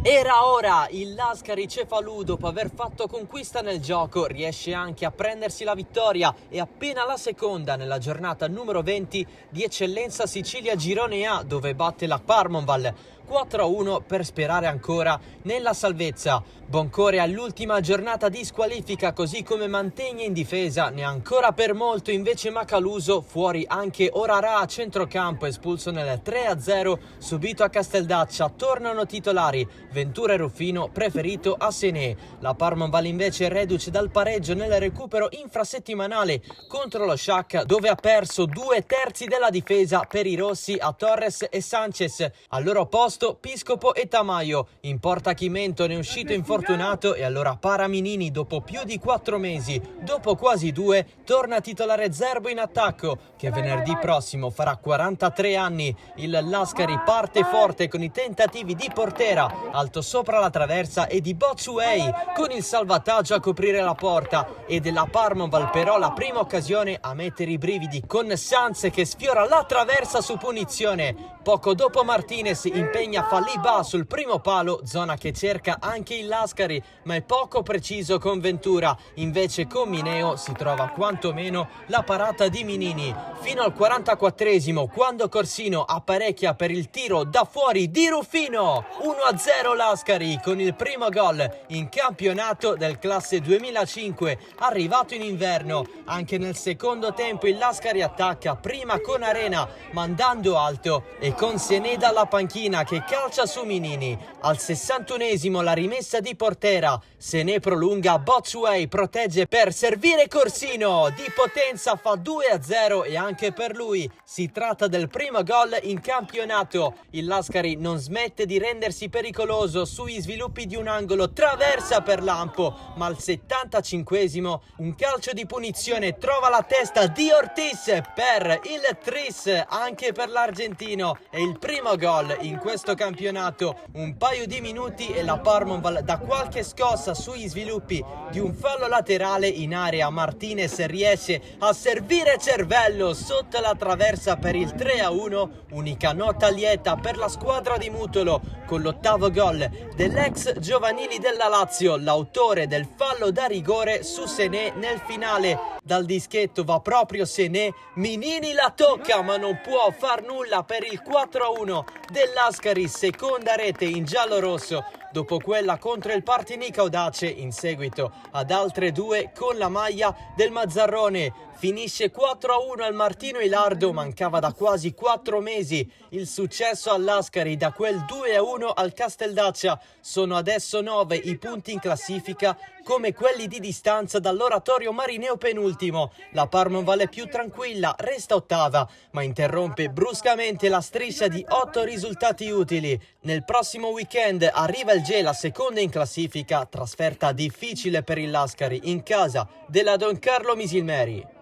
Era ora, il Lascari Cefalù, dopo aver fatto conquista nel gioco, riesce anche a prendersi la vittoria e appena la seconda nella giornata numero 20 di Eccellenza Sicilia Girone A, dove batte la Parmonval 4-1 per sperare ancora nella salvezza. Boncore all'ultima giornata di squalifica, così come Mantegna in difesa, ne ha ancora per molto invece Macaluso, fuori anche Orarà a centrocampo, espulso nel 3-0 subito a Casteldaccia. Tornano titolari Ventura e Ruffino, preferito a Senè. La Parmonval invece è reduce dal pareggio nel recupero infrasettimanale contro lo Sciacca, dove ha perso 2/3 della difesa per i rossi a Torres e Sanchez. Al loro posto Piscopo e Tamayo. In porta Chimento, ne è uscito infortunato, e allora Paraminini, dopo più di 4 mesi, dopo quasi 2, torna titolare Zerbo in attacco, che venerdì prossimo farà 43 anni. Il Lascari parte forte con i tentativi di Portera, alto sopra la traversa, e di Botsuei con il salvataggio a coprire la porta, e della Parmonval però la prima occasione a mettere i brividi con Sanz che sfiora la traversa su punizione. Poco dopo Martinez impegna Faliba sul primo palo, zona che cerca anche il Lascari, ma è poco preciso con Ventura. Invece con Mineo si trova quantomeno la parata di Minini. Fino al 44esimo, quando Corsino apparecchia per il tiro da fuori di Ruffino. 1-0 Lascari, con il primo gol in campionato del classe 2005, arrivato in inverno. Anche nel secondo tempo il Lascari attacca, prima con Arena, mandando alto, e con Senè dalla panchina che calcia su Minini. Al 61esimo la rimessa di Portera, Senè prolunga, Botsuei protegge per servire Corsino, di potenza fa 2-0 e anche per lui si tratta del primo gol in campionato. Il Lascari non smette di rendersi pericoloso sui sviluppi di un angolo, traversa per lampo, ma al 75esimo un calcio di punizione trova la testa di Ortiz per il tris anche per l'argentino, e il primo gol in questo campionato. Un paio di minuti e la Parmonval dà qualche scossa sugli sviluppi di un fallo laterale in area. Martinez riesce a servire cervello sotto la traversa per il 3-1, unica nota lieta per la squadra di Mutolo, con l'ottavo gol dell'ex giovanili della Lazio, l'autore del fallo da rigore su Senè nel finale. Dal dischetto va proprio Senè, Minini la tocca ma non può far nulla per il 4-1 del Lascari, seconda rete in giallo-rosso dopo quella contro il Partinico Audace, in seguito ad altre due con la maglia del Mazzarrone. Finisce 4-1 al Martino Ilardo, mancava da quasi 4 mesi il successo al Lascari da quel 2-1 al Casteldaccia. Sono adesso 9 i punti in classifica, come quelli di distanza dall'Oratorio Marineo penultimo. La Parmonval è più tranquilla, resta ottava, ma interrompe bruscamente la striscia di 8 risultati utili. Nel prossimo weekend arriva il Gela, seconda in classifica, trasferta difficile per il Lascari in casa della Don Carlo Misilmeri.